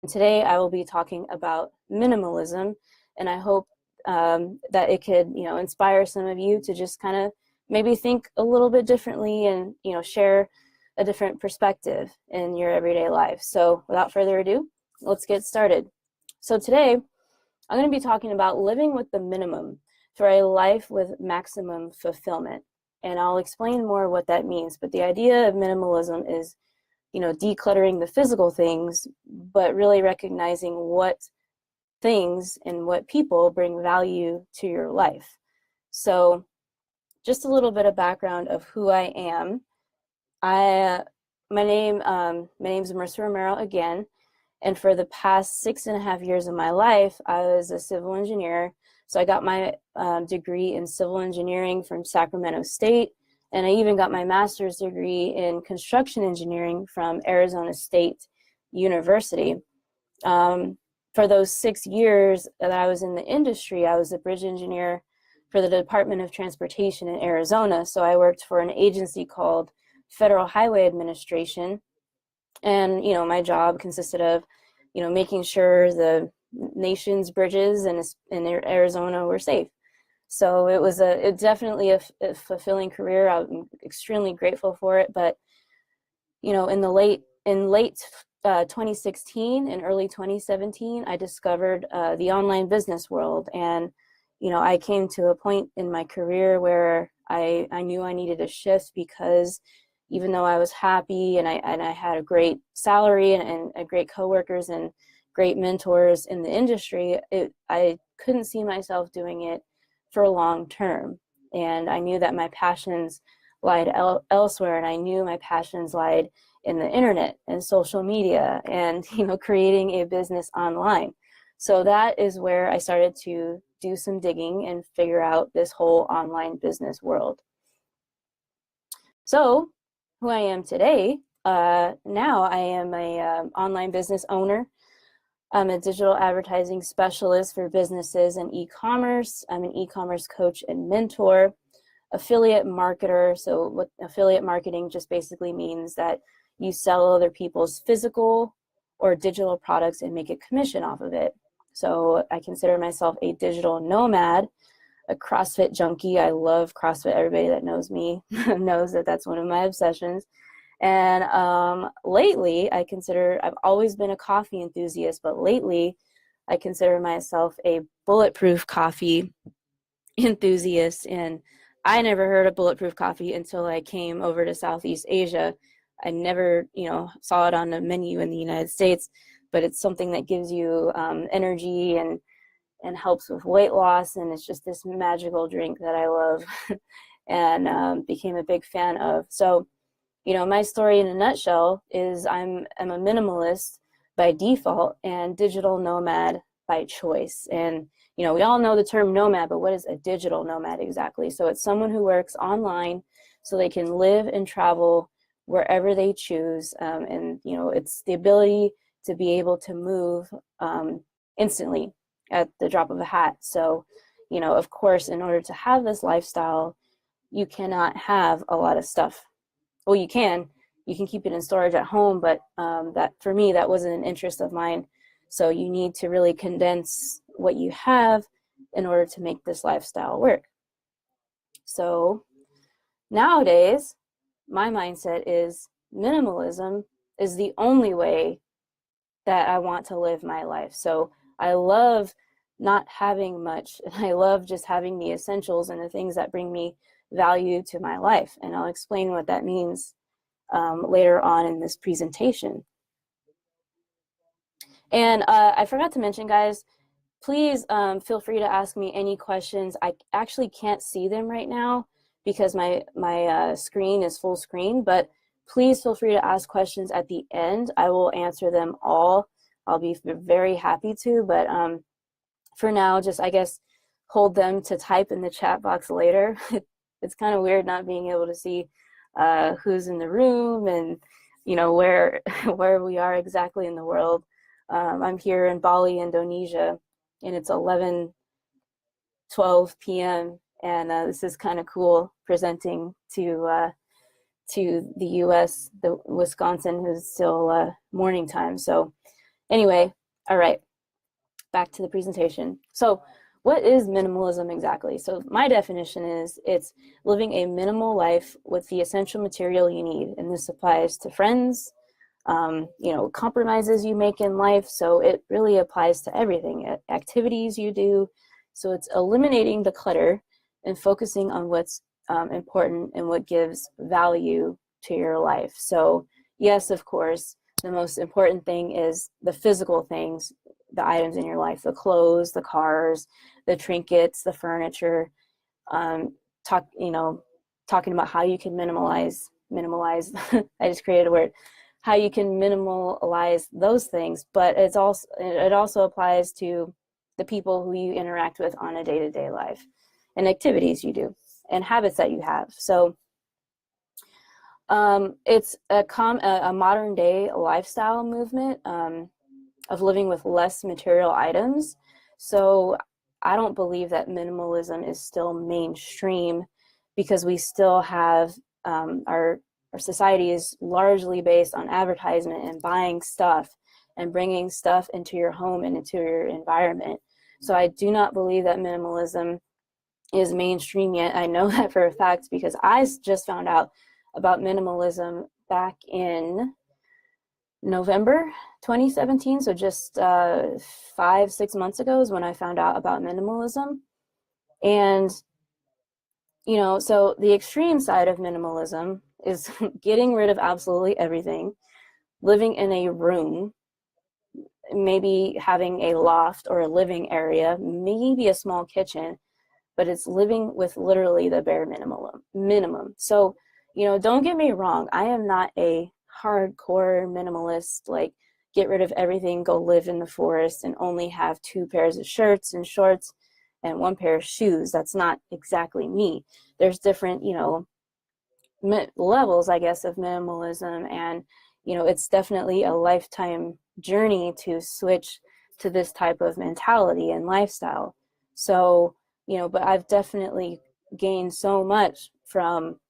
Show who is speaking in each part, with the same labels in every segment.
Speaker 1: Today I will be talking about minimalism, and I hope that it could, inspire some of you to just kind of maybe think a little bit differently and, share a different perspective in your everyday life. So without further ado, let's get started. So today I'm going to be talking about living with the minimum for a life with maximum fulfillment. And I'll explain more what that means. But the idea of minimalism is, decluttering the physical things, but really recognizing what things and what people bring value to your life. So just a little bit of background of who I am. My name's Marissa Romero again. And for the past 6.5 years of my life, I was a civil engineer. So I got my degree in civil engineering from Sacramento State. And I even got my master's degree in construction engineering from Arizona State University. For those 6 years that I was in the industry, I was a bridge engineer for the Department of Transportation in Arizona. So I worked for an agency called Federal Highway Administration. And, my job consisted of, making sure the nation's bridges in Arizona were safe. So it was definitely a fulfilling career. I'm extremely grateful for it. But, in late 2016 and early 2017, I discovered the online business world. And, I came to a point in my career where I knew I needed a shift, because even though I was happy and I had a great salary and great coworkers and great mentors in the industry, I couldn't see myself doing it for long term. And I knew that my passions lied elsewhere, and I knew my passions lied in the internet and social media and, creating a business online. So that is where I started to do some digging and figure out this whole online business world. So who I am today, now I am a online business owner. I'm a digital advertising specialist for businesses and e-commerce. I'm an e-commerce coach and mentor, affiliate marketer. So what affiliate marketing just basically means that you sell other people's physical or digital products and make a commission off of it. So I consider myself a digital nomad, a CrossFit junkie. I love CrossFit. Everybody that knows me knows that that's one of my obsessions. And lately, I've always been a coffee enthusiast, but lately I consider myself a bulletproof coffee enthusiast. And I never heard of bulletproof coffee until I came over to Southeast Asia. I never, saw it on the menu in the United States, but it's something that gives you energy and helps with weight loss. And it's just this magical drink that I love and became a big fan of. So, my story in a nutshell is I'm a minimalist by default and digital nomad by choice. And, we all know the term nomad, but what is a digital nomad exactly? So it's someone who works online so they can live and travel wherever they choose. And, it's the ability to be able to move instantly at the drop of a hat. So, of course, in order to have this lifestyle, you cannot have a lot of stuff. Well, you can keep it in storage at home, but that for me, that wasn't an interest of mine. So you need to really condense what you have in order to make this lifestyle work. So nowadays, my mindset is minimalism is the only way that I want to live my life. So I love not having much, and I love just having the essentials and the things that bring me value to my life. And I'll explain what that means later on in this presentation. And I forgot to mention, guys, please feel free to ask me any questions. I actually can't see them right now because my screen is full screen, but please feel free to ask questions at the end. I will answer them all. I'll be very happy to, but for now, just, I guess, hold them to type in the chat box later. It's kind of weird not being able to see who's in the room and, where we are exactly in the world. I'm here in Bali, Indonesia, and it's 11:12 p.m. And this is kind of cool presenting to the U.S., the Wisconsin, who's still morning time. So Anyway, all right, back to the presentation. So what is minimalism exactly? So my definition is it's living a minimal life with the essential material you need. And this applies to friends, compromises you make in life. So it really applies to everything, activities you do. So it's eliminating the clutter and focusing on what's important and what gives value to your life. So yes, of course, the most important thing is the physical things, the items in your life, the clothes, the cars, the trinkets, the furniture. Talking about how you can minimalize. I just created a word. How you can minimalize those things, but it also applies to the people who you interact with on a day-to-day life, and activities you do, and habits that you have. So it's a modern day lifestyle movement of living with less material items. So I don't believe that minimalism is still mainstream, because we still have our society is largely based on advertisement and buying stuff and bringing stuff into your home and into your environment. So I do not believe that minimalism is mainstream yet. I know that for a fact because I just found out about minimalism back in November 2017. So just 5-6 months ago is when I found out about minimalism. And so the extreme side of minimalism is getting rid of absolutely everything, living in a room, maybe having a loft or a living area, maybe a small kitchen, but it's living with literally the bare minimum. So, don't get me wrong. I am not a hardcore minimalist, like get rid of everything, go live in the forest and only have 2 pairs of shirts and shorts and 1 pair of shoes. That's not exactly me. There's different, levels, I guess, of minimalism, and it's definitely a lifetime journey to switch to this type of mentality and lifestyle. So but I've definitely gained so much from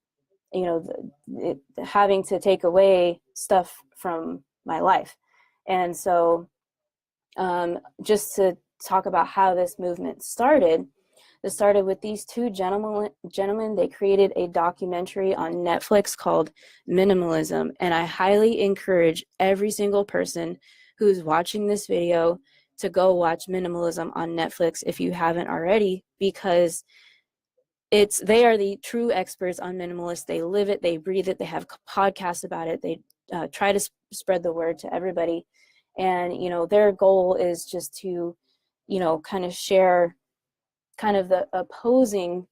Speaker 1: having to take away stuff from my life. And so just to talk about how this movement started. It started with these 2 gentlemen. They created a documentary on Netflix called Minimalism, and I highly encourage every single person who's watching this video to go watch Minimalism on Netflix if you haven't already, because they are the true experts on minimalist. They live it, they breathe it, they have podcasts about it, they try to spread the word to everybody. And their goal is just to kind of share kind of the opposing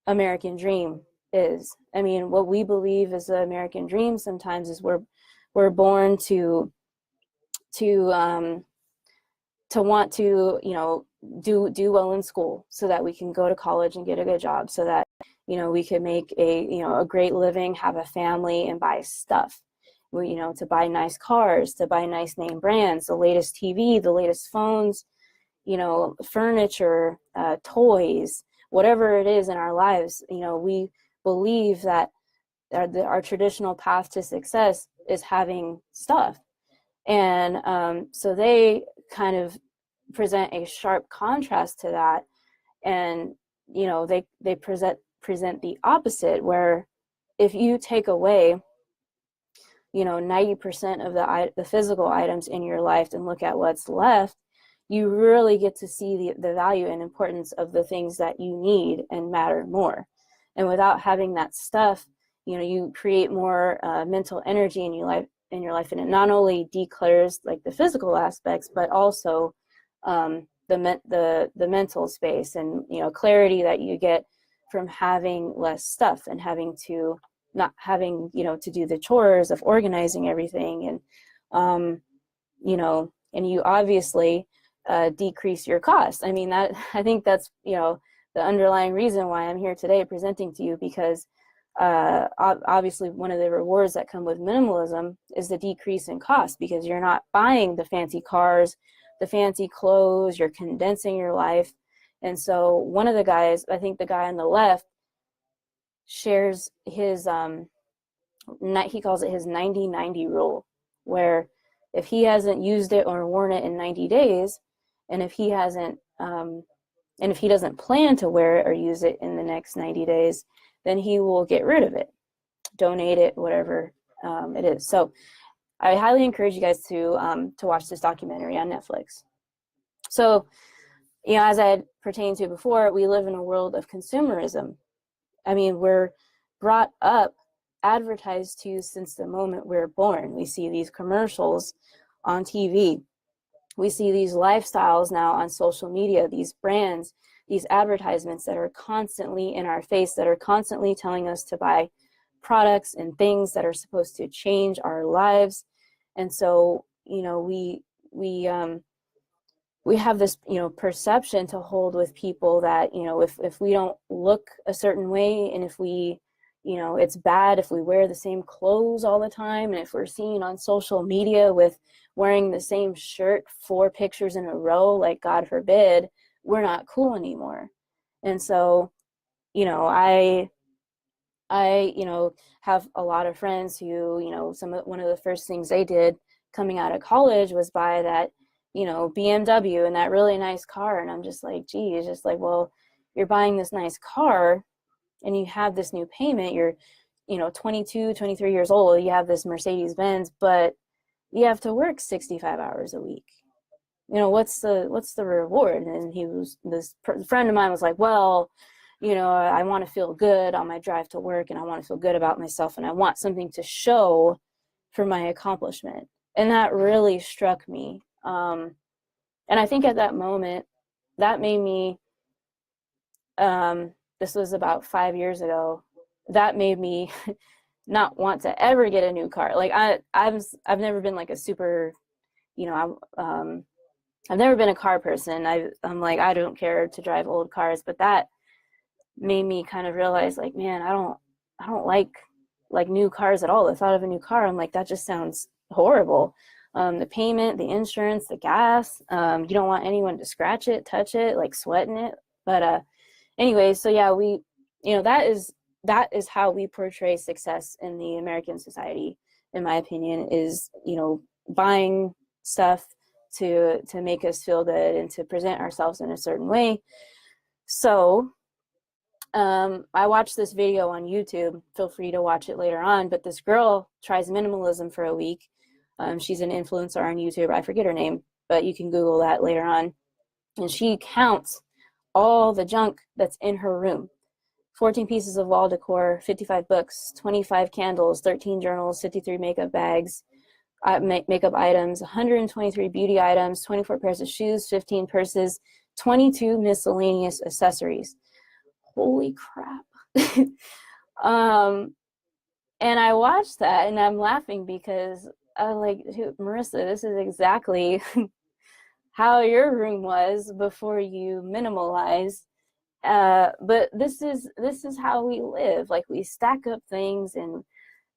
Speaker 1: American dream is. I mean, what we believe is the American dream sometimes is we're born to want to do well in school so that we can go to college and get a good job, so that we can make a great living, have a family, and buy stuff. To buy nice cars, to buy nice name brands, the latest TV, the latest phones, furniture, toys, whatever it is in our lives. We believe that our traditional path to success is having stuff. And so they kind of present a sharp contrast to that. And, they present the opposite, where if you take away 90% of the physical items in your life and look at what's left, you really get to see the value and importance of the things that you need and matter more. And without having that stuff, you create more mental energy in your life, and it not only declutters like the physical aspects, but also the mental space and clarity that you get from having less stuff and not having to do the chores of organizing everything. And and you obviously decrease your costs. I mean, I think that's the underlying reason why I'm here today presenting to you, because obviously one of the rewards that come with minimalism is the decrease in cost, because you're not buying the fancy cars, the fancy clothes, you're condensing your life. And so one of the guys, I think the guy on the left, shares his he calls it his 90-90 rule, where if he hasn't used it or worn it in 90 days, and if he hasn't, and if he doesn't plan to wear it or use it in the next 90 days, then he will get rid of it, donate it, whatever it is. So I highly encourage you guys to watch this documentary on Netflix. So, you know, as I had pertained to before, we live in a world of consumerism. I mean, we're brought up, advertised to since the moment we're born. We see these commercials on TV. We see these lifestyles now on social media, these brands, these advertisements that are constantly in our face, that are constantly telling us to buy products and things that are supposed to change our lives. And so, you know, we have this, you know, perception to hold with people that, you know, if we don't look a certain way, and if we, you know, it's bad if we wear the same clothes all the time, and if we're seen on social media with wearing the same shirt 4 pictures in a row, like God forbid, we're not cool anymore. And so, you know, I you know, have a lot of friends who, you know, one of the first things they did coming out of college was buy that, you know, BMW and that really nice car. And I'm just like, geez, just like, well, you're buying this nice car and you have this new payment. You're, you know, 22, 23 years old. You have this Mercedes Benz, but you have to work 65 hours a week. You know, what's the reward? And this friend of mine was like, well, you know, I want to feel good on my drive to work, and I want to feel good about myself, and I want something to show for my accomplishment. And that really struck me. And I think at that moment, that made me, this was about 5 years ago, that made me not want to ever get a new car. Like I've never been like a super, you know, I've never been a car person. I'm like, I don't care to drive old cars, but that made me kind of realize, like, man, I don't like new cars at all. The thought of a new car, I'm like, that just sounds horrible. The payment, the insurance, the gas, you don't want anyone to scratch it, touch it, like sweating it. But anyway, so yeah, we, you know, that is how we portray success in the American society, in my opinion, is, you know, buying stuff to make us feel good and to present ourselves in a certain way. So I watched this video on YouTube. Feel free to watch it later on. But this girl tries minimalism for a week. She's an influencer on YouTube. I forget her name, but you can Google that later on. And she counts all the junk that's in her room. 14 pieces of wall decor, 55 books, 25 candles, 13 journals, 53 makeup bags, makeup items, 123 beauty items, 24 pairs of shoes, 15 purses, 22 miscellaneous accessories. Holy crap. And I watched that and I'm laughing because I'm like, Marissa, this is exactly how your room was before you minimalized. But this is how we live. Like, we stack up things and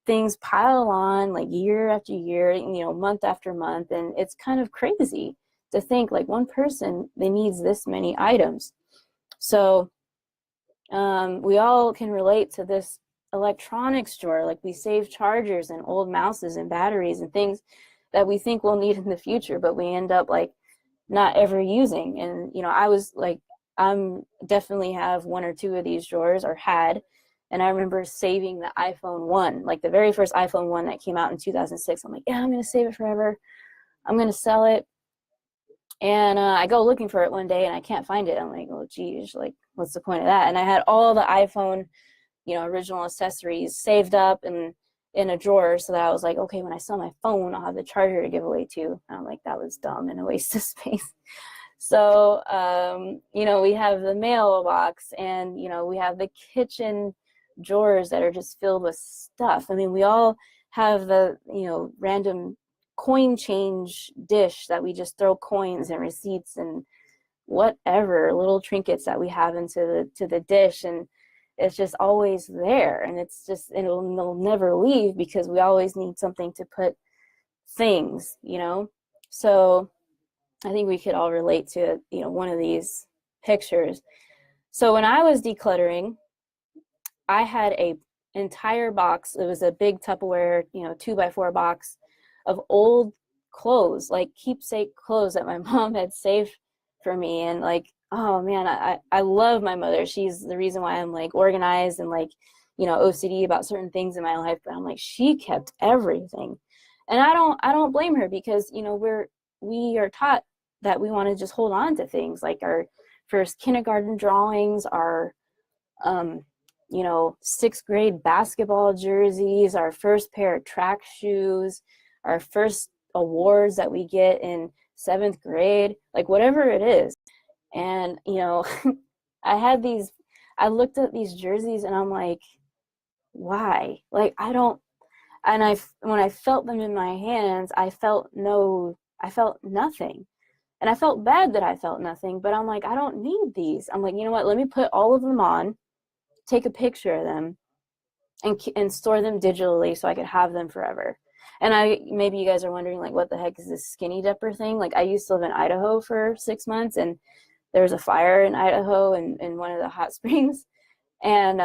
Speaker 1: things pile on like year after year, you know, month after month. And it's kind of crazy to think like one person, they needs this many items. So we all can relate to this electronics drawer. Like, we save chargers and old mouses and batteries and things that we think we'll need in the future, but we end up like not ever using. And, you know, I was like, I'm definitely have 1 or 2 of these drawers, or had. And I remember saving the iPhone 1, like the very first iPhone 1 that came out in 2006. I'm like, yeah, I'm going to save it forever. I'm going to sell it. And I go looking for it one day and I can't find it. I'm like, oh, geez, like, what's the point of that? And I had all the iPhone, you know, original accessories saved up in a drawer, so that I was like, okay, when I sell my phone, I'll have the charger to give away too. And I'm like, that was dumb and a waste of space. So, you know, we have the mailbox, and, you know, we have the kitchen drawers that are just filled with stuff. I mean, we all have the, you know, random coin change dish that we just throw coins and receipts and whatever little trinkets that we have into the dish, and it's just always there, and it's just, it'll never leave because we always need something to put things, you know. So I think we could all relate to, you know, one of these pictures. So when I was decluttering, I had a entire box. It was a big Tupperware, you know, 2x4 box of old clothes, like keepsake clothes that my mom had saved for me. And like, oh man, I love my mother. She's the reason why I'm like organized and like, you know, OCD about certain things in my life. But I'm like, she kept everything. And I don't blame her, because, you know, we are taught that we want to just hold on to things, like our first kindergarten drawings, our you know, sixth grade basketball jerseys, our first pair of track shoes, our first awards that we get in seventh grade, like whatever it is. And, you know, I looked at these jerseys and I'm like, why? Like, I don't, and when I felt them in my hands, I felt nothing. And I felt bad that I felt nothing, but I'm like, I don't need these. I'm like, you know what? Let me put all of them on, take a picture of them, and store them digitally so I could have them forever. And maybe you guys are wondering, like, what the heck is this skinny dipper thing? Like, I used to live in Idaho for 6 months, and there was a fire in Idaho in one of the hot springs. And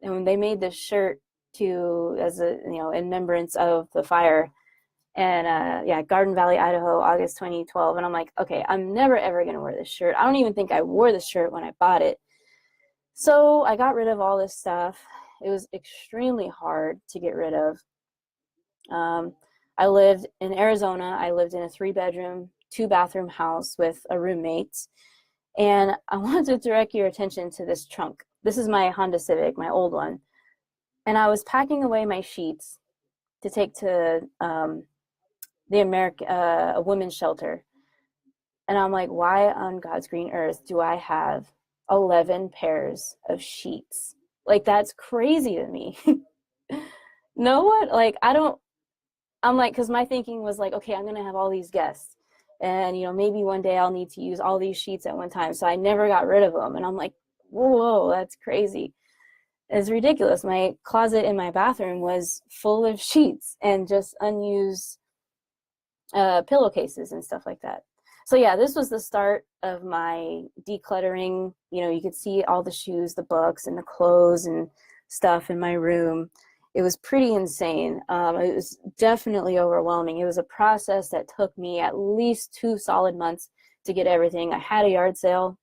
Speaker 1: when they made this shirt as a, you know, in remembrance of the fire. And yeah, Garden Valley, Idaho, August 2012. And I'm like, okay, I'm never ever gonna wear this shirt. I don't even think I wore the shirt when I bought it. So I got rid of all this stuff. It was extremely hard to get rid of. I lived in Arizona. I lived in a 3-bedroom, 2-bathroom house with a roommate. And I wanted to direct your attention to this trunk. This is my Honda Civic, my old one. And I was packing away my sheets to take to a women's shelter. And I'm like, why on God's green earth do I have 11 pairs of sheets? Like, that's crazy to me. No one, like, I'm like, because my thinking was like, okay, I'm going to have all these guests. And, you know, maybe one day I'll need to use all these sheets at one time. So I never got rid of them. And I'm like, whoa, that's crazy. It's ridiculous. My closet in my bathroom was full of sheets and just unused pillowcases and stuff like that. So yeah, this was the start of my decluttering. You know, you could see all the shoes, the books, and the clothes and stuff in my room. It was pretty insane. It was definitely overwhelming. It was a process that took me at least 2 solid months to get everything. I had a yard sale.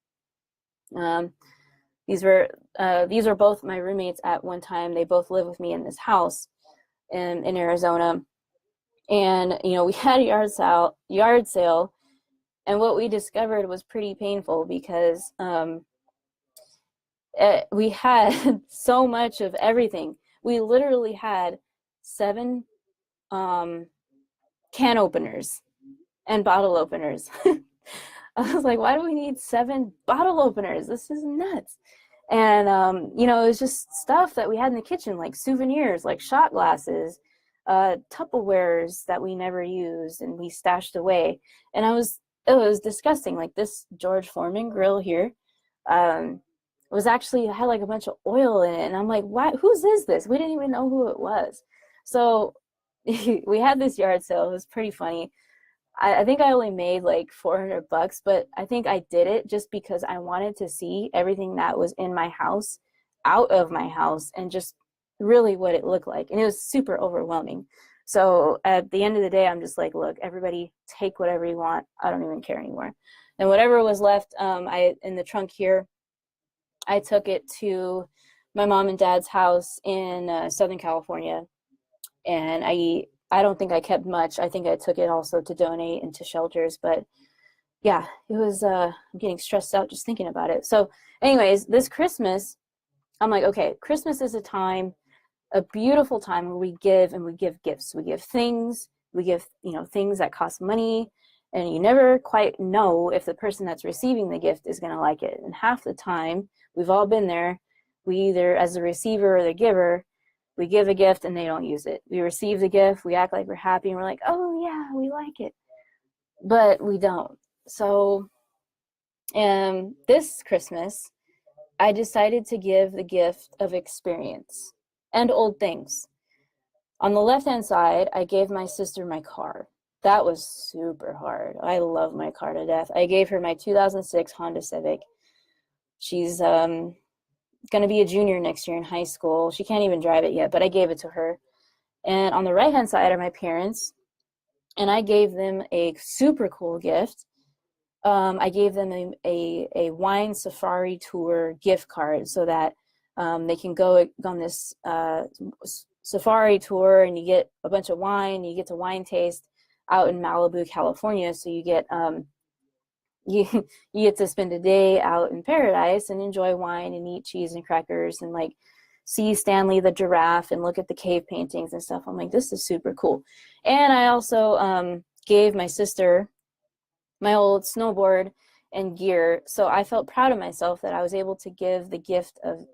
Speaker 1: These were both my roommates at one time. They both live with me in this house in Arizona. And, you know, we had a yard sale, and what we discovered was pretty painful, because we had so much of everything. We literally had 7 can openers and bottle openers. I was like, why do we need 7 bottle openers? This is nuts. And, you know, it was just stuff that we had in the kitchen, like souvenirs, like shot glasses, Tupperwares that we never used and we stashed away. And it was disgusting. Like, this George Foreman grill here was actually had like a bunch of oil in it. And I'm like, why? Whose is this? We didn't even know who it was. So we had this yard sale. It was pretty funny. I think I only made like $400, but I think I did it just because I wanted to see everything that was in my house out of my house and just really what it looked like. And it was super overwhelming. So at the end of the day, I'm just like, look, everybody take whatever you want. I don't even care anymore. And whatever was left in the trunk here, I took it to my mom and dad's house in Southern California. And I don't think I kept much. I think I took it also to donate into shelters. But yeah, it was, I'm getting stressed out just thinking about it. So anyways, this Christmas, I'm like, okay, Christmas is a beautiful time where we give gifts. We give things, things that cost money, and you never quite know if the person that's receiving the gift is going to like it. And half the time, we've all been there, we either, as the receiver or the giver, we give a gift and they don't use it. We receive the gift, we act like we're happy, and we're like, oh yeah, we like it. But we don't. So this Christmas, I decided to give the gift of experience and old things. On the left-hand side, I gave my sister my car. That was super hard. I love my car to death. I gave her my 2006 Honda Civic. She's going to be a junior next year in high school. She can't even drive it yet, but I gave it to her. And on the right-hand side are my parents. and I gave them a super cool gift. I gave them a wine safari tour gift card so that they can go on this safari tour, and you get a bunch of wine. You get to wine taste out in Malibu, California. So you get you get to spend a day out in paradise and enjoy wine and eat cheese and crackers and like see Stanley the giraffe and look at the cave paintings and stuff. I'm like, this is super cool. And I also gave my sister my old snowboard and gear. So I felt proud of myself that I was able to give the gift of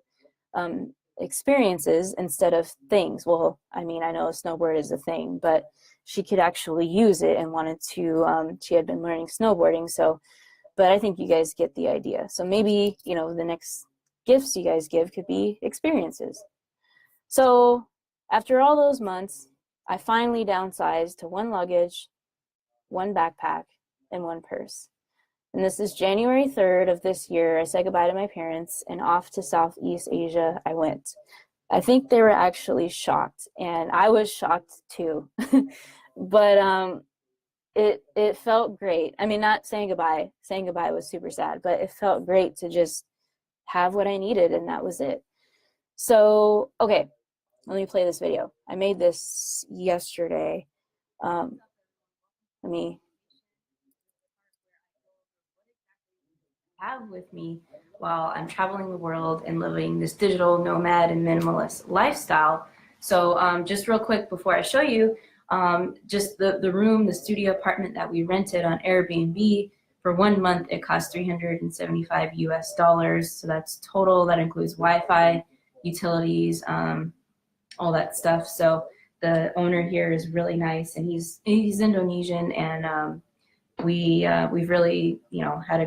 Speaker 1: experiences instead of things. Well, I mean, I know a snowboard is a thing, but she could actually use it and wanted to, she had been learning snowboarding. So, but I think you guys get the idea. So maybe, you know, the next gifts you guys give could be experiences. So after all those months, I finally downsized to one luggage, one backpack, and one purse. And this is January 3rd of this year. I said goodbye to my parents and off to Southeast Asia I went. I think they were actually shocked, and I was shocked too. But it felt great. I mean, not saying goodbye. Saying goodbye was super sad, but it felt great to just have what I needed, and that was it. So, okay, let me play this video. I made this yesterday. Let me have with me while I'm traveling the world and living this digital nomad and minimalist lifestyle. So just real quick before I show you, just the room, the studio apartment that we rented on Airbnb for 1 month, it cost $375 US. So that's total. That includes Wi-Fi, utilities, all that stuff. So the owner here is really nice, and he's Indonesian, and we've really, you know, had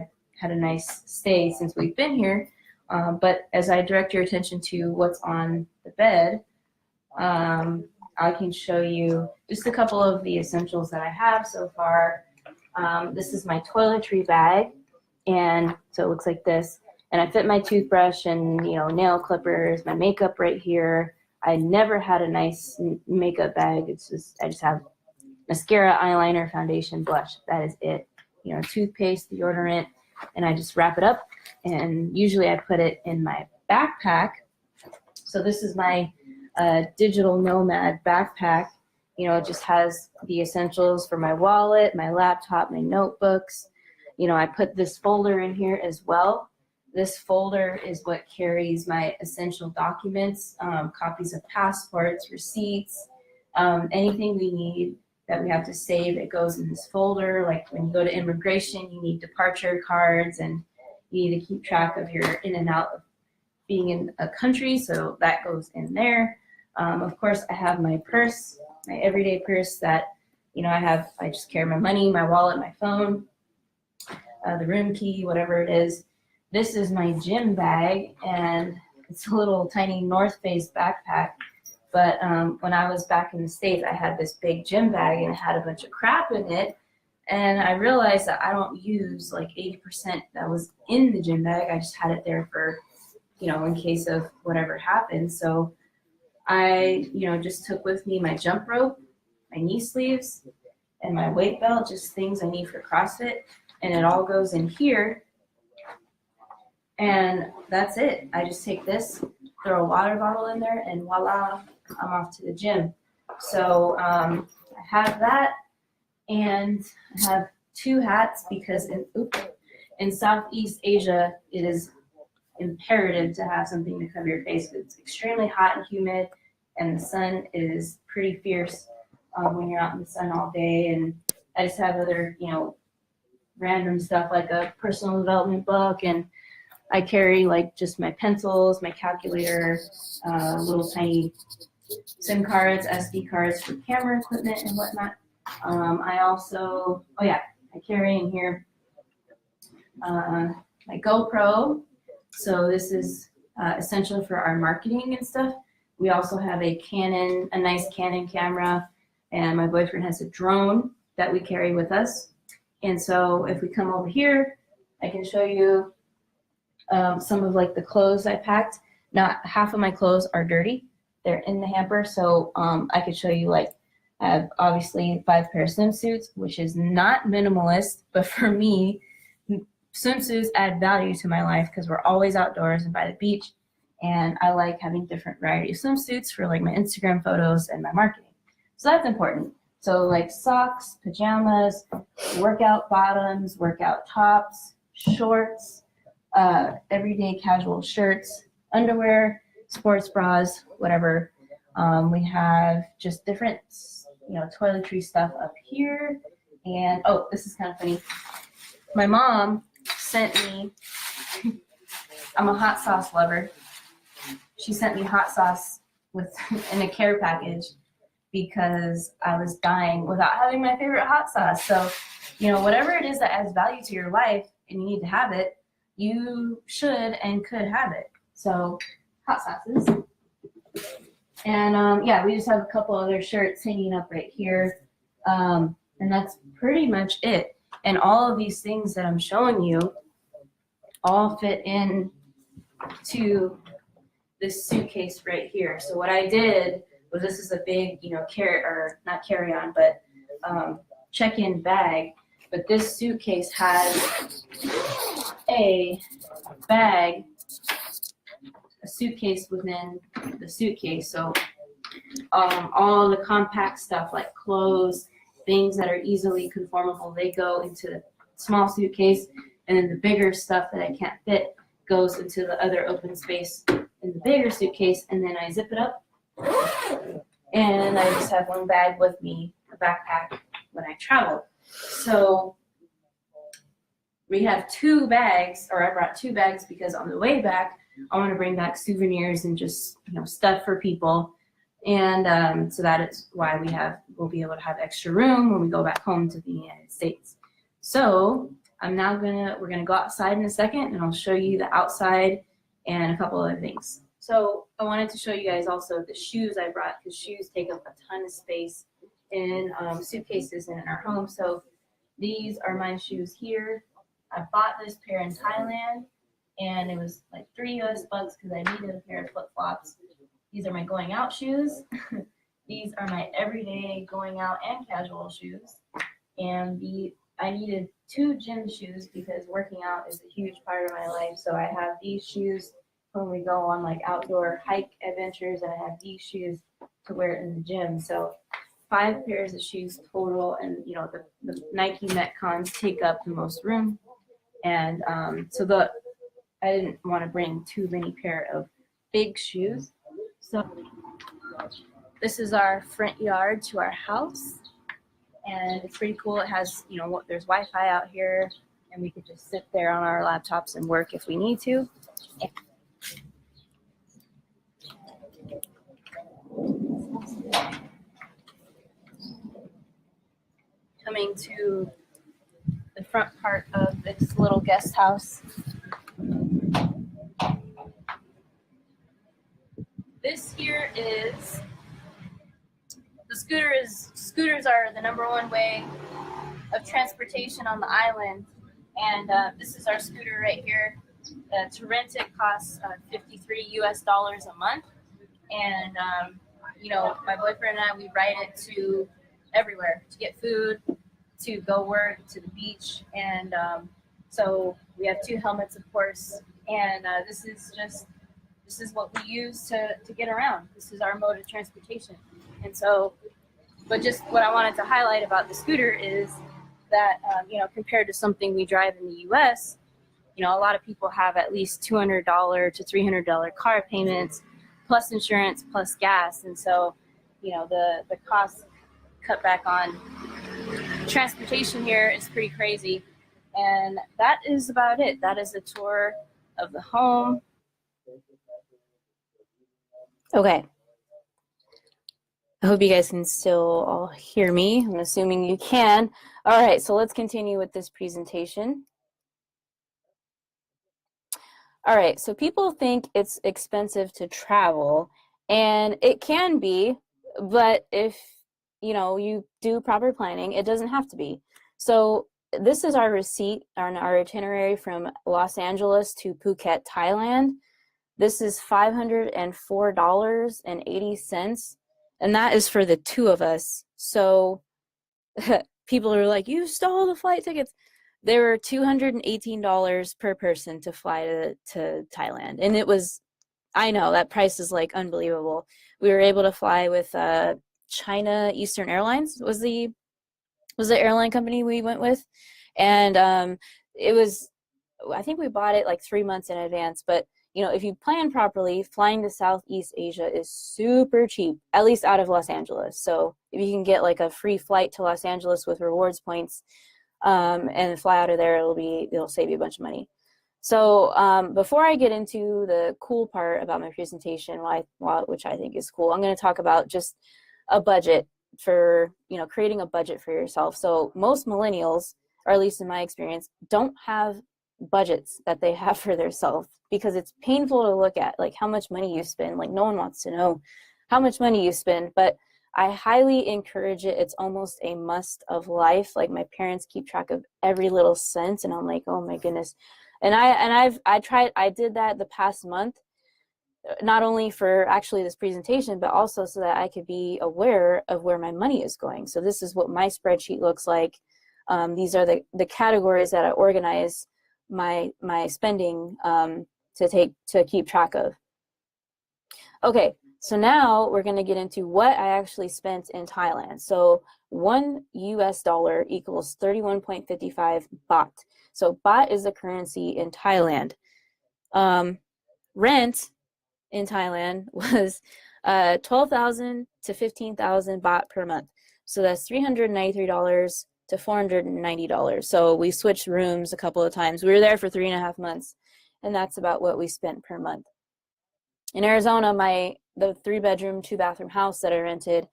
Speaker 1: a nice stay since we've been here. But as I direct your attention to what's on the bed, I can show you just a couple of the essentials that I have so far. This is my toiletry bag, and so it looks like this. And I fit my toothbrush and, you know, nail clippers, my makeup right here. I never had a nice makeup bag. It's just, I just have mascara, eyeliner, foundation, blush. That is it. You know, toothpaste, deodorant, and I just wrap it up. And usually I put it in my backpack. So this is my digital nomad backpack. You know, it just has the essentials for my wallet, my laptop, my notebooks. You know, I put this folder in here as well. This folder is what carries my essential documents, copies of passports, receipts, anything we need that we have to save. It goes in this folder. Like when you go to immigration, you need departure cards, and you need to keep track of your in and out of being in a country, so that goes in there. Of course, I have my purse, my everyday purse that, you know, I just carry my money, my wallet, my phone, the room key, whatever it is. This is my gym bag, and it's a little tiny North Face backpack. But when I was back in the States, I had this big gym bag, and it had a bunch of crap in it. And I realized that I don't use like 80% that was in the gym bag. I just had it there for, you know, in case of whatever happened. So I, you know, just took with me my jump rope, my knee sleeves, and my weight belt, just things I need for CrossFit. And it all goes in here. And that's it. I just take this, throw a water bottle in there, and voila, I'm off to the gym. So I have that, and I have 2 hats because in Southeast Asia, it is imperative to have something to cover your face. It's extremely hot and humid, and the sun is pretty fierce when you're out in the sun all day. And I just have other, you know, random stuff like a personal development book, and I carry like just my pencils, my calculator, little tiny SIM cards, SD cards for camera equipment and whatnot. I also, I carry in here my GoPro. So this is essential for our marketing and stuff. We also have a nice Canon camera, and my boyfriend has a drone that we carry with us. And so if we come over here, I can show you some of like the clothes I packed. Now, half of my clothes are dirty. They're in the hamper. So I could show you, like, I have obviously 5 pair of swimsuits, which is not minimalist, but for me, swimsuits add value to my life because we're always outdoors and by the beach, and I like having different variety of swimsuits for like my Instagram photos and my marketing. So that's important. So like socks, pajamas, workout bottoms, workout tops, shorts, everyday casual shirts, underwear, sports bras, whatever. We have just different, toiletry stuff up here. And oh, this is kind of funny. My mom sent me, I'm a hot sauce lover. She sent me hot sauce in a care package because I was dying without having my favorite hot sauce. So, whatever it is that adds value to your life and you need to have it, you should and could have it. So, hot sauces. And we just have a couple other shirts hanging up right here. And that's pretty much it. And all of these things that I'm showing you all fit in to this suitcase right here. So what I did was, this is a big, not carry-on, but check-in bag. But this suitcase has a bag, a suitcase within the suitcase. So all the compact stuff like clothes, things that are easily conformable, they go into the small suitcase, and then the bigger stuff that I can't fit goes into the other open space in the bigger suitcase, and then I zip it up, and I just have one bag with me, a backpack, when I travel. So we have 2 bags, or I brought 2 bags because on the way back, I want to bring back souvenirs and just, stuff for people. And so that is why we'll be able to have extra room when we go back home to the United States. So we're gonna go outside in a second, and I'll show you the outside and a couple other things. So I wanted to show you guys also the shoes I brought, because shoes take up a ton of space in suitcases and in our home. So these are my shoes here. I bought this pair in Thailand, and it was like $3 US because I needed a pair of flip-flops. These are my going out shoes. These are my everyday going out and casual shoes. And I needed 2 gym shoes because working out is a huge part of my life. So I have these shoes when we go on like outdoor hike adventures, and I have these shoes to wear in the gym. So 5 pairs of shoes total, and the Nike Metcons take up the most room. And so I didn't want to bring too many pair of big shoes. So this is our front yard to our house, and it's pretty cool. It has, there's Wi-Fi out here, and we could just sit there on our laptops and work if we need to. Coming to the front part of this little guest house. This here is the scooters are the #1 way of transportation on the island, and this is our scooter right here. To rent it costs $53 US a month, and my boyfriend and I, we ride it to everywhere, to get food, to go work, to the beach, and so we have 2 helmets, of course, and this is what we use to get around. This is our mode of transportation. And so, but just what I wanted to highlight about the scooter is that, compared to something we drive in the US, a lot of people have at least $200 to $300 car payments, plus insurance, plus gas. And so, the cost cut back on transportation here is pretty crazy. And that is about it. That is a tour of the home. Okay. I hope you guys can still all hear me. I'm assuming you can. All right, so let's continue with this presentation. All right, so people think it's expensive to travel, and it can be, but if you do proper planning, it doesn't have to be. So this is our receipt on our itinerary from Los Angeles to Phuket, Thailand. This is $504.80, and that is for the 2 of us. So people are like, you stole the flight tickets. They were $218 per person to fly to Thailand. And it was, I know that price is like unbelievable. We were able to fly with China Eastern Airlines was the airline company we went with. And it was, I think we bought it like 3 months in advance. But, you know, if you plan properly, flying to Southeast Asia is super cheap, at least out of Los Angeles. So if you can get like a free flight to Los Angeles with rewards points and fly out of there, it'll save you a bunch of money. So before I get into the cool part about my presentation, which I think is cool, I'm going to talk about just a budget for, you know, creating a budget for yourself. So most millennials, or at least in my experience, don't have budgets that they have for themselves because it's painful to look at, like how much money you spend. Like no one wants to know how much money you spend, but I highly encourage it. It's almost a must of life. Like my parents keep track of every little cent, and I'm like, oh my goodness. And I did that the past month, not only for actually this presentation, but also so that I could be aware of where my money is going. So this is what my spreadsheet looks like. These are the categories that I organize my spending to keep track of. Okay, so now we're going to get into what I actually spent in Thailand. So $1 equals 31.55 baht. So baht is the currency in Thailand. Rent in Thailand was 12,000 to 15,000 baht per month. So that's $393 to $490. So we switched rooms a couple of times. We were there for 3.5 months, and that's about what we spent per month. In Arizona, the 3-bedroom, 2-bathroom house that I rented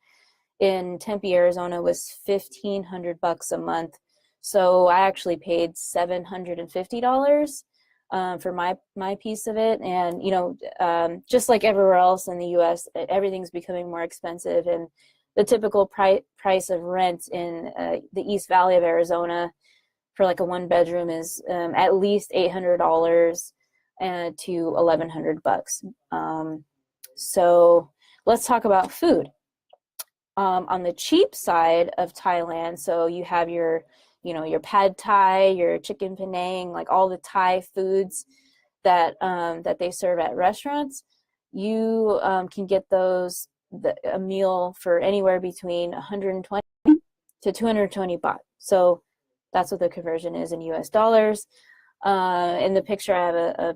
Speaker 1: in Tempe, Arizona was $1,500 a month. So I actually paid $750 for my piece of it. And, you know, just like everywhere else in the US, everything's becoming more expensive. And the typical price of rent in the East Valley of Arizona for like a 1-bedroom is at least $800 to $1,100. So let's talk about food. On the cheap side of Thailand, so you have your pad thai, your chicken penang, like all the Thai foods that they serve at restaurants. You can get a meal for anywhere between 120 to 220 baht. So that's what the conversion is in US dollars. In the picture, I have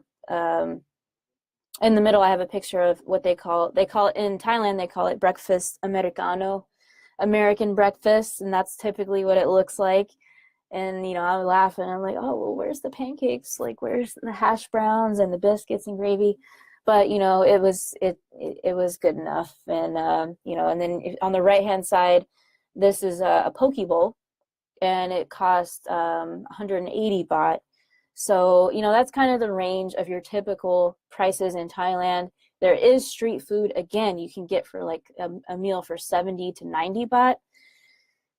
Speaker 1: in the middle, I have a picture of what they call it in Thailand, they call it breakfast Americano, American breakfast, and that's typically what it looks like. And, you know, I would laugh and I'm like, oh, well, where's the pancakes? Like, where's the hash browns and the biscuits and gravy? But, you know, it was good enough. And, you know, and then on the right-hand side, this is a poke bowl, and it cost 180 baht. So, you know, that's kind of the range of your typical prices in Thailand. There is street food, again, you can get for like a meal for 70 to 90 baht,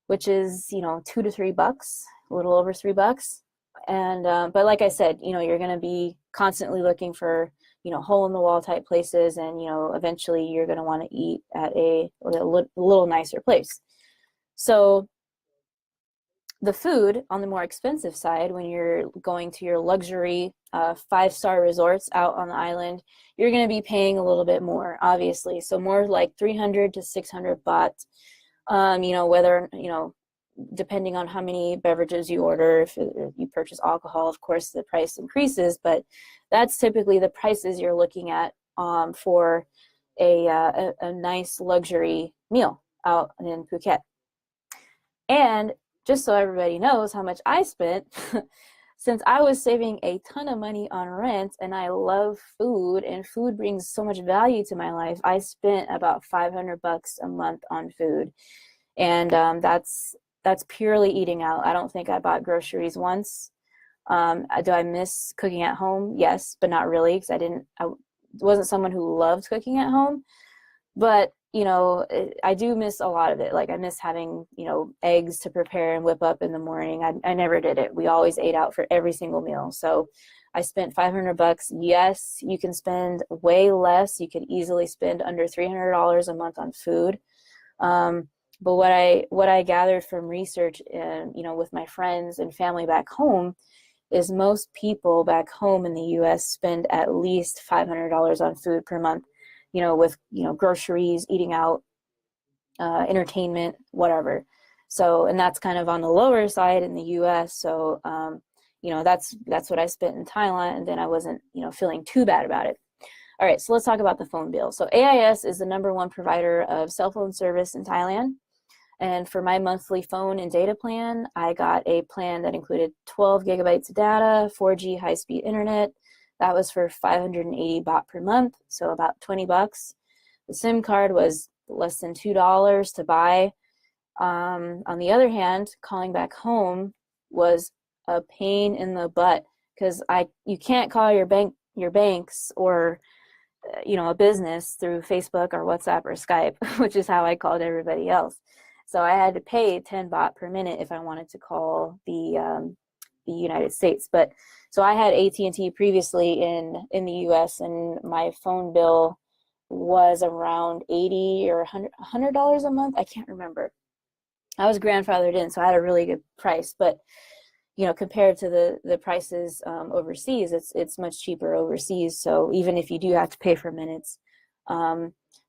Speaker 1: which is, you know, $2 to $3, a little over $3. And, but like I said, you know, you're going to be constantly looking for, you know, hole in the wall type places. And, you know, eventually you're going to want to eat at a little nicer place. So the food on the more expensive side, when you're going to your luxury 5-star resorts out on the island, you're going to be paying a little bit more, obviously. So more like 300 to 600 baht. You know, whether, you know, depending on how many beverages you order, if you purchase alcohol, of course, the price increases, but that's typically the prices you're looking at for a nice luxury meal out in Phuket. And just so everybody knows how much I spent, since I was saving a ton of money on rent and I love food and food brings so much value to my life, I spent about $500 a month on food. And that's purely eating out. I don't think I bought groceries once. Do I miss cooking at home? Yes, but not really, because I wasn't someone who loved cooking at home. But, you know, I do miss a lot of it. Like I miss having, you know, eggs to prepare and whip up in the morning. I never did it. We always ate out for every single meal. So I spent $500. Yes, you can spend way less. You could easily spend under $300 a month on food. But what I gathered from research and, with my friends and family back home is most people back home in the US spend at least $500 on food per month, with, groceries, eating out, entertainment, whatever. So, and that's kind of on the lower side in the US. So, that's what I spent in Thailand, and then I wasn't, feeling too bad about it. All right, so let's talk about the phone bill. So AIS is the #1 provider of cell phone service in Thailand. And for my monthly phone and data plan, I got a plan that included 12 gigabytes of data, 4G high-speed internet. That was for 580 baht per month, so about 20 bucks. The SIM card was less than $2 to buy. On the other hand, calling back home was a pain in the butt because you can't call your banks or a business through Facebook or WhatsApp or Skype, which is how I called everybody else. So I had to pay 10 baht per minute if I wanted to call the United States. But so I had AT&T previously in the US, and my phone bill was around $80 or $100 a month. I can't remember. I was grandfathered in, so I had a really good price. But compared to the prices overseas, it's much cheaper overseas. So even if you do have to pay for minutes,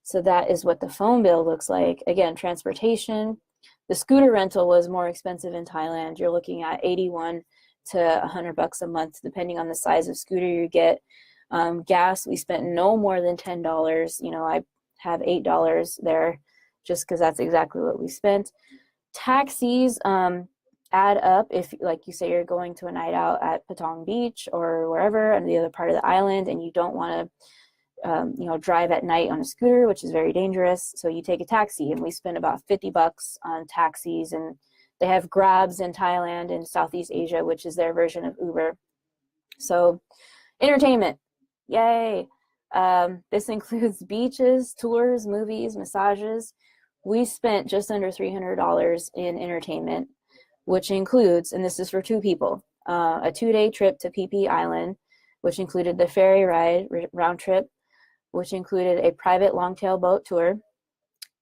Speaker 1: so that is what the phone bill looks like. Again, transportation. The scooter rental was more expensive in Thailand. You're looking at 81 to 100 bucks a month, depending on the size of scooter you get. Gas, we spent no more than $10. I have $8 there just because that's exactly what we spent. Taxis add up if, like you say, you're going to a night out at Patong Beach or wherever on the other part of the island, and you don't want to drive at night on a scooter, which is very dangerous. So you take a taxi, and we spend about 50 bucks on taxis, and they have Grabs in Thailand and Southeast Asia, which is their version of Uber. So entertainment, yay. This includes beaches, tours, movies, massages. We spent just under $300 in entertainment, which includes, and this is for 2 people, a 2-day trip to Phi Phi Island, which included the ferry ride round trip, which included a private longtail boat tour,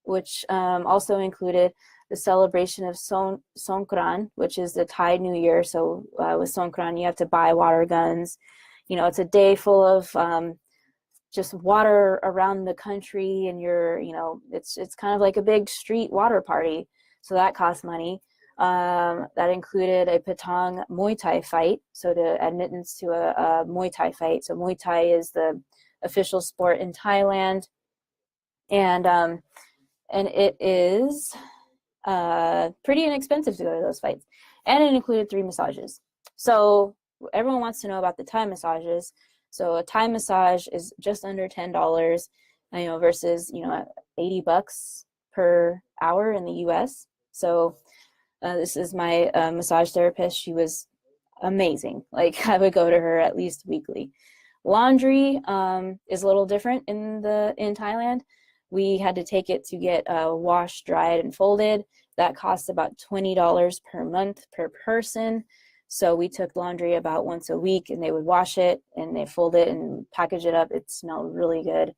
Speaker 1: which also included the celebration of Songkran, which is the Thai New Year. So with Songkran, you have to buy water guns. It's a day full of just water around the country, and it's kind of like a big street water party. So that costs money. That included a Patong Muay Thai fight, so the admittance to a Muay Thai fight. So Muay Thai is the official sport in Thailand, and it is pretty inexpensive to go to those fights. And it included 3 massages. So everyone wants to know about the Thai massages. So a Thai massage is just under $10, versus 80 bucks per hour in the US. So this is my massage therapist. She was amazing. Like, I would go to her at least weekly. Laundry is a little different in Thailand. We had to take it to get washed, dried, and folded. That costs about $20 per month per person. So we took laundry about once a week, and they would wash it, and they fold it and package it up. It smelled really good.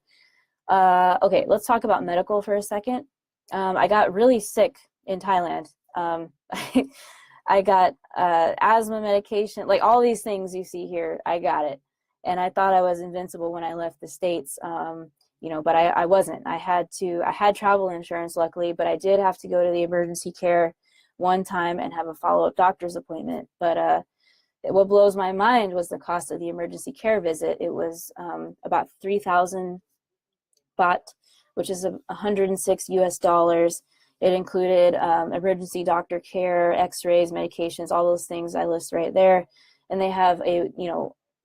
Speaker 1: Okay, let's talk about medical for a second. I got really sick in Thailand. I got asthma medication, like all these things you see here, I got it. And I thought I was invincible when I left the States, but I wasn't. I had travel insurance, luckily, but I did have to go to the emergency care one time and have a follow-up doctor's appointment. But what blows my mind was the cost of the emergency care visit. It was about 3,000 baht, which is $106 US. It included emergency doctor care, x-rays, medications, all those things I list right there. And they have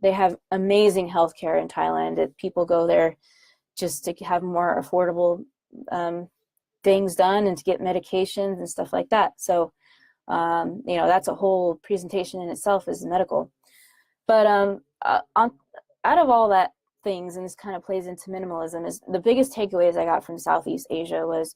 Speaker 1: they have amazing healthcare in Thailand. People go there just to have more affordable things done and to get medications and stuff like that. So, that's a whole presentation in itself as medical. But out of all that things, and this kind of plays into minimalism, is the biggest takeaways I got from Southeast Asia was,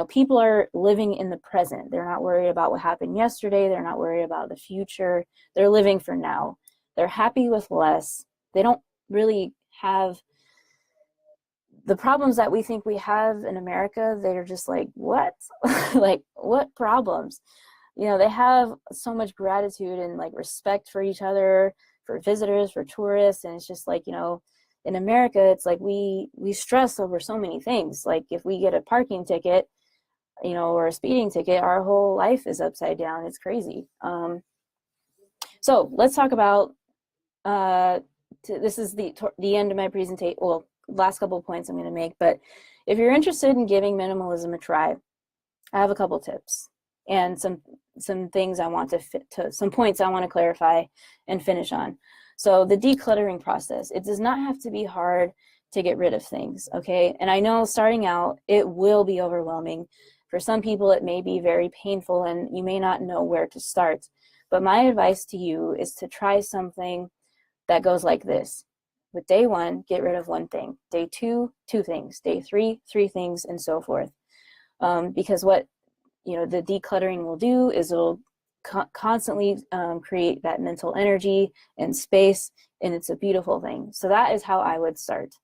Speaker 1: people are living in the present. They're not worried about what happened yesterday. They're not worried about the future. They're living for now. They're happy with less. They don't really have the problems that we think we have in America, they're just like, what? Like, what problems? You know, they have so much gratitude and like respect for each other, for visitors, for tourists. And it's just like, you know, in America, it's like we stress over so many things. Like if we get a parking ticket, you know, or a speeding ticket, our whole life is upside down. It's crazy. So let's talk about, this is the end of my presentation. Well, last couple of points I'm going to make, but if you're interested in giving minimalism a try, I have a couple tips and some things I want some points I want to clarify and finish on. So the decluttering process, it does not have to be hard to get rid of things, okay? And I know starting out, it will be overwhelming. For some people, it may be very painful and you may not know where to start. But my advice to you is to try something that goes like this. With day 1, get rid of 1 thing. Day 2, 2 things. Day 3, 3 things, and so forth. Because what, you know, the decluttering will do is it'll constantly create that mental energy and space, and it's a beautiful thing. So that is how I would start.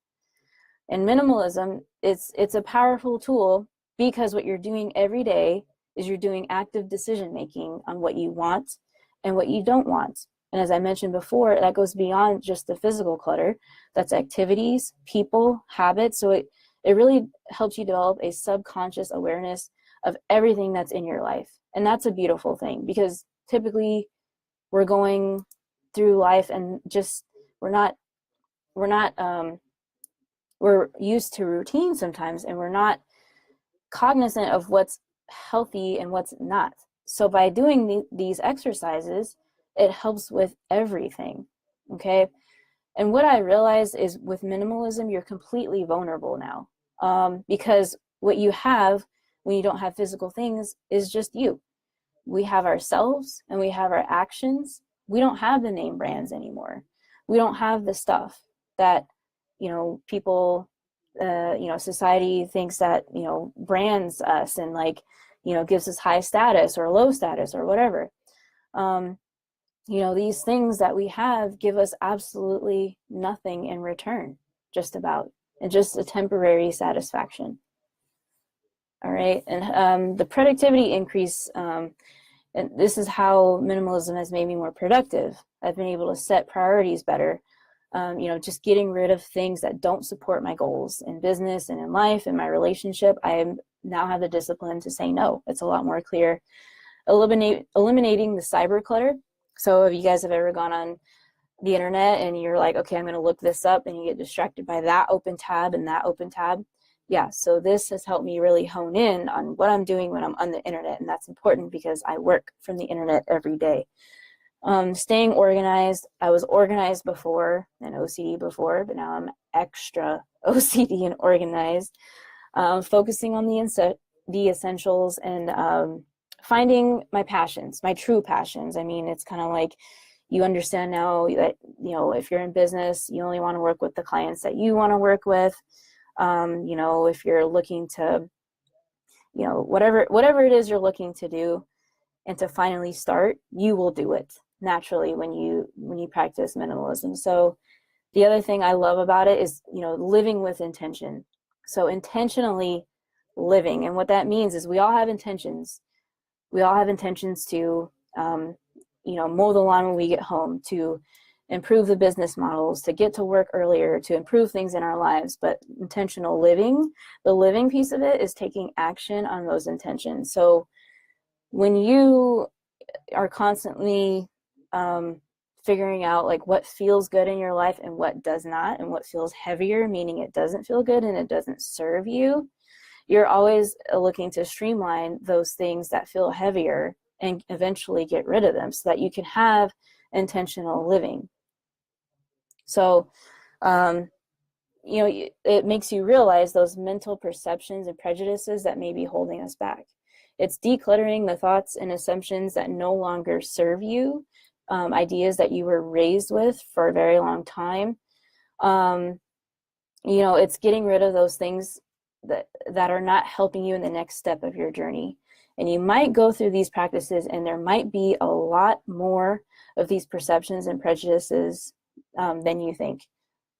Speaker 1: And minimalism, it's a powerful tool because what you're doing every day is you're doing active decision making on what you want and what you don't want. And as I mentioned before, that goes beyond just the physical clutter. That's activities, people, habits. So it really helps you develop a subconscious awareness of everything that's in your life. And that's a beautiful thing because typically we're going through life and just we're used to routine sometimes, and we're not cognizant of what's healthy and what's not. So by doing these exercises, it helps with everything, okay? And what I realize is with minimalism, you're completely vulnerable now, because what you have when you don't have physical things is just you. We have ourselves and we have our actions. We don't have the name brands anymore. We don't have the stuff that, you know, people, you know, society thinks that, you know, brands us and like, you know, gives us high status or low status or whatever. You know, these things that we have give us absolutely nothing in return, just about, and just a temporary satisfaction. All right, and the productivity increase, and this is how minimalism has made me more productive. I've been able to set priorities better, you know, just getting rid of things that don't support my goals in business and in life and my relationship. Now have the discipline to say no. It's a lot more clear. Eliminating the cyber clutter. So if you guys have ever gone on the internet and you're like, okay, I'm going to look this up, and you get distracted by that open tab and that open tab. Yeah, so this has helped me really hone in on what I'm doing when I'm on the internet, and that's important because I work from the internet every day. Staying organized. I was organized before and OCD before, but now I'm extra OCD and organized. Focusing on the essentials and finding my passions, my true passions. I mean, it's kind of like you understand now that, you know, if you're in business, you only want to work with the clients that you want to work with. You know, if you're looking to, you know, whatever it is you're looking to do and to finally start, you will do it naturally when you practice minimalism. So the other thing I love about it is, you know, living with intention. So intentionally living. And what that means is we all have intentions. We all have intentions to, you know, mow the lawn when we get home, to improve the business models, to get to work earlier, to improve things in our lives. But intentional living, the living piece of it is taking action on those intentions. So when you are constantly figuring out like what feels good in your life and what does not, and what feels heavier, meaning it doesn't feel good and it doesn't serve you, you're always looking to streamline those things that feel heavier and eventually get rid of them so that you can have intentional living. So, you know, it makes you realize those mental perceptions and prejudices that may be holding us back. It's decluttering the thoughts and assumptions that no longer serve you, ideas that you were raised with for a very long time. You know, it's getting rid of those things that are not helping you in the next step of your journey. And you might go through these practices and there might be a lot more of these perceptions and prejudices than you think.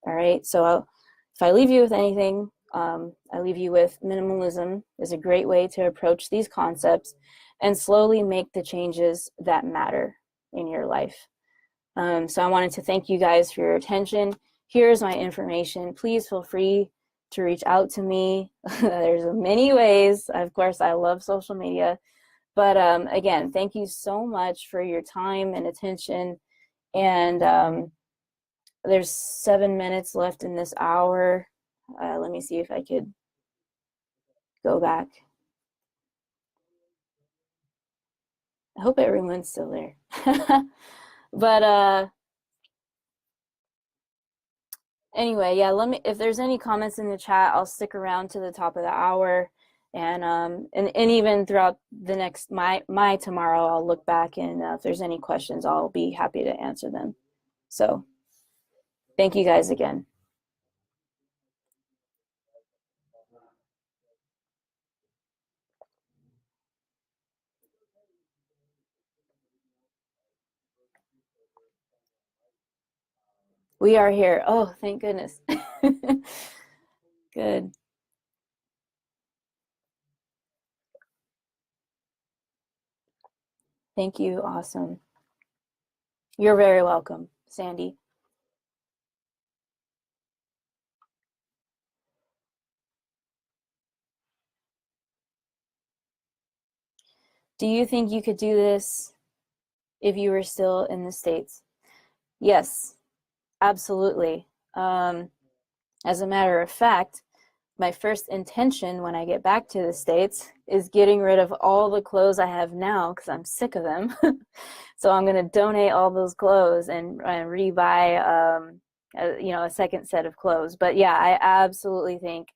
Speaker 1: All right, so if I leave you with anything, I leave you with minimalism is a great way to approach these concepts and slowly make the changes that matter in your life. So I wanted to thank you guys for your attention. Here's my information. Please feel free to reach out to me. There's many ways. Of course, I love social media. But again, thank you so much for your time and attention. And there's 7 minutes left in this hour. Let me see if I could go back. I hope everyone's still there. But anyway, yeah, let me, if there's any comments in the chat, I'll stick around to the top of the hour. And even throughout the next my tomorrow, I'll look back, and if there's any questions, I'll be happy to answer them. So thank you guys again. We are here. Oh, thank goodness. Good. Thank you. Awesome. You're very welcome, Sandy. Do you think you could do this if you were still in the States? Yes, absolutely. As a matter of fact, my first intention when I get back to the States is getting rid of all the clothes I have now because I'm sick of them. So I'm going to donate all those clothes and rebuy, a second set of clothes. But yeah, I absolutely think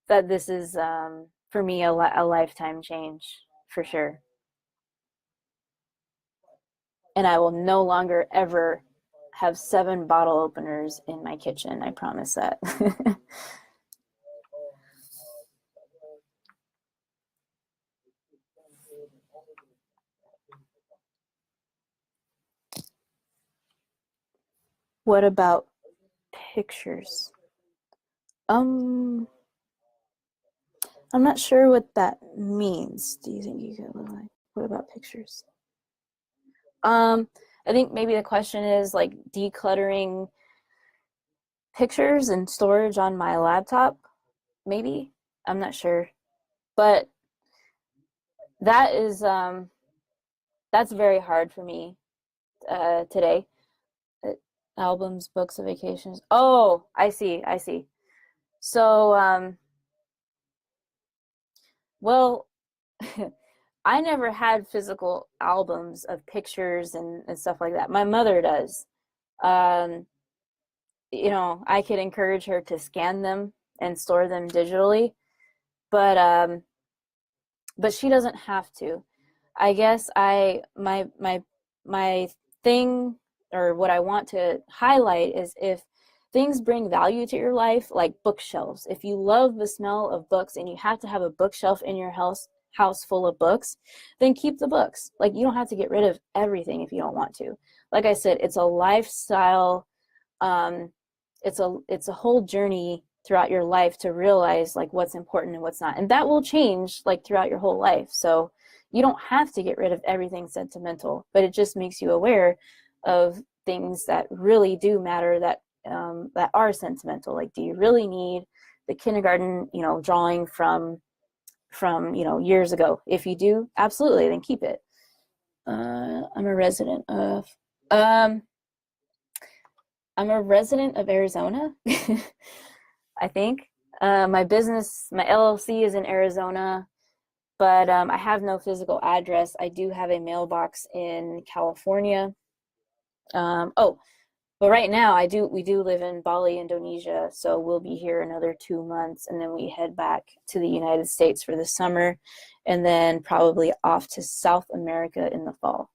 Speaker 1: that this is, for me, a lifetime change for sure. And I will no longer ever have 7 bottle openers in my kitchen. I promise that. What about pictures? I'm not sure what that means. Do you think you could live like? What about pictures? I think maybe the question is like decluttering pictures and storage on my laptop. Maybe I'm not sure, but that is that's very hard for me today. Uh, Albums, books, vacations. Oh, I see. I see. So, well, I never had physical albums of pictures and stuff like that. My mother does. Um, I could encourage her to scan them and store them digitally, but she doesn't have to. I guess my thing, or what I want to highlight, is if things bring value to your life, like bookshelves. If you love the smell of books and you have to have a bookshelf in your house full of books, then keep the books. Like, you don't have to get rid of everything if you don't want to. Like I said, it's a lifestyle. Um, it's a whole journey throughout your life to realize like what's important and what's not, and that will change like throughout your whole life. So you don't have to get rid of everything sentimental, but it just makes you aware of things that really do matter, that are sentimental. Like, do you really need the kindergarten drawing from years ago? If you do, absolutely, then keep it. I'm a resident of um I'm a resident of Arizona. I think. My business, my LLC is in Arizona, but I have no physical address. I do have a mailbox in California. Oh, but right now we do live in Bali, Indonesia, so we'll be here another 2 months, and then we head back to the United States for the summer, and then probably off to South America in the fall.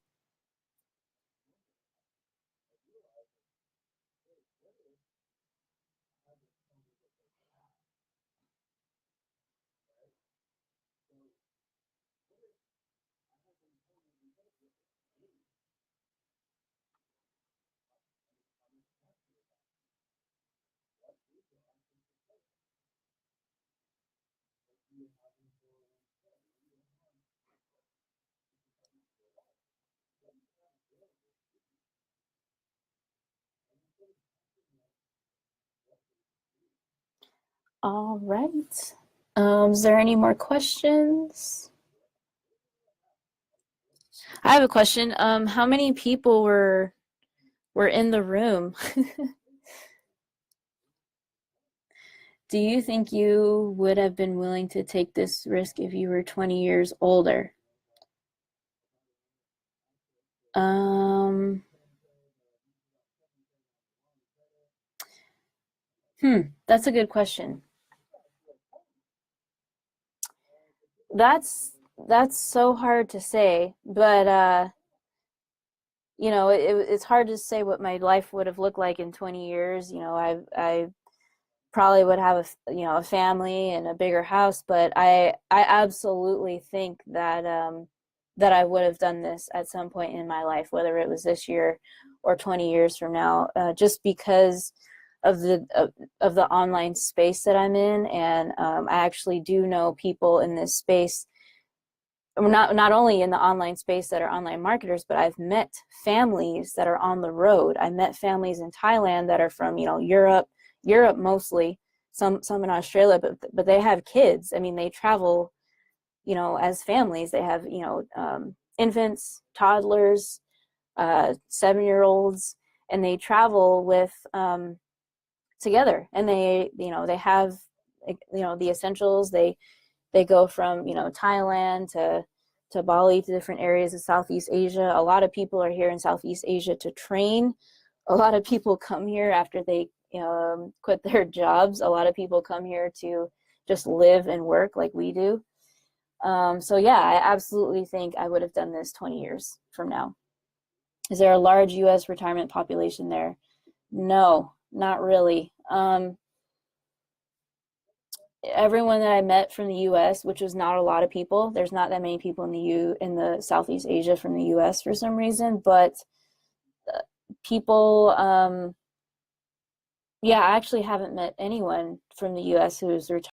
Speaker 1: All right. Is there any more questions? I have a question. How many people were in the room? Do you think you would have been willing to take this risk if you were 20 years older? Um, that's a good question. That's so hard to say, but it's hard to say what my life would have looked like in 20 years. I probably would have a family and a bigger house, but I absolutely think that I would have done this at some point in my life, whether it was this year or 20 years from now, just because of the online space that I'm in. And I actually do know people in this space, not only in the online space that are online marketers, but I've met families that are on the road. I met families in Thailand that are from, Europe mostly, some in Australia, but they have kids. I mean, they travel, as families. They have, infants, toddlers, 7-year-olds, and they travel with together. And they have, the essentials. They go from, Thailand to Bali, to different areas of Southeast Asia. A lot of people are here in Southeast Asia to train. A lot of people come here after they quit their jobs. A lot of people come here to just live and work like we do. So yeah, I absolutely think I would have done this 20 years from now. Is there a large U.S. retirement population there? No, not really. Everyone that I met from the U.S., which was not a lot of people, there's not that many people in the Southeast Asia from the U.S. for some reason, but people, yeah, I actually haven't met anyone from the U.S. who's